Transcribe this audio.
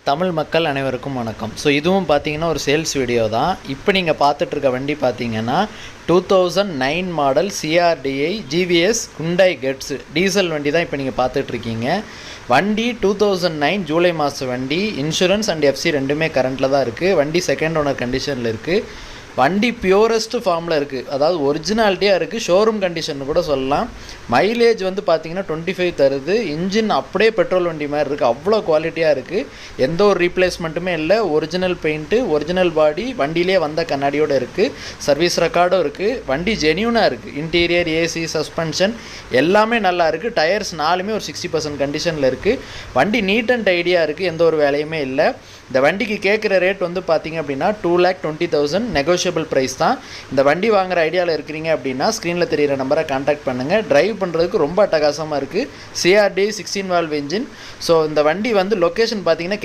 தமிழ் மக்கள் அனைவருக்கும் வணக்கம். ஸோ இதுவும் பார்த்தீங்கன்னா ஒரு சேல்ஸ் வீடியோ தான். இப்போ நீங்கள் பார்த்துட்ருக்க வண்டி பார்த்தீங்கன்னா 2009 model CRDI GVS Hyundai gets diesel வண்டி தான் இப்போ நீங்கள் பார்த்துட்ருக்கீங்க. வண்டி 2009 ஜூலை மாதம் வண்டி. இன்சூரன்ஸ் அண்ட் எஃப்சி ரெண்டுமே கரண்ட்டில் தான் இருக்குது. வண்டி செகண்ட் ஓனர் கண்டிஷனில் இருக்குது. வண்டி பியூரஸ்ட் ஃபார்மில் இருக்குது, அதாவது ஒரிஜினாலிட்டியாக இருக்குது. ஷோரூம் கண்டிஷன் கூட சொல்லலாம். மைலேஜ் வந்து பார்த்திங்கன்னா 25 தருது. இன்ஜின் அப்படியே பெட்ரோல் வண்டி மாதிரி இருக்குது, அவ்வளோ குவாலிட்டியாக இருக்குது. எந்த ஒரு ரீப்ளேஸ்மெண்ட்டுமே இல்லை. ஒரிஜினல் பெயிண்ட்டு, ஒரிஜினல் பாடி, வண்டியிலே வந்த கண்ணாடியோடு இருக்குது. சர்வீஸ் ரெக்கார்டும் இருக்குது. வண்டி ஜென்யூனாக இருக்குது. இன்டீரியர், ஏசி, சஸ்பென்ஷன் எல்லாமே நல்லா இருக்குது. டயர்ஸ் நாலுமே ஒரு 60% கண்டிஷனில் இருக்குது. வண்டி நீட் அண்ட் டைடியாக இருக்குது, எந்த ஒரு வேலையுமே இல்லை. இந்த வண்டிக்கு கேட்குற ரேட் வந்து பார்த்திங்க அப்படின்னா 2,20,000 நெகோஷியபிள் ப்ரைஸ் தான். இந்த வண்டி வாங்குகிற ஐடியாவில் இருக்கிறீங்க அப்படின்னா ஸ்க்ரீனில் தெரிகிற நம்பரை கான்டாக்ட் பண்ணுங்கள். ட்ரைவ் பண்ணுறதுக்கு ரொம்ப அட்டகாசமாக இருக்குது. CRT 16 valve engine. ஸோ இந்த வண்டி வந்து லொக்கேஷன் பார்த்திங்கன்னா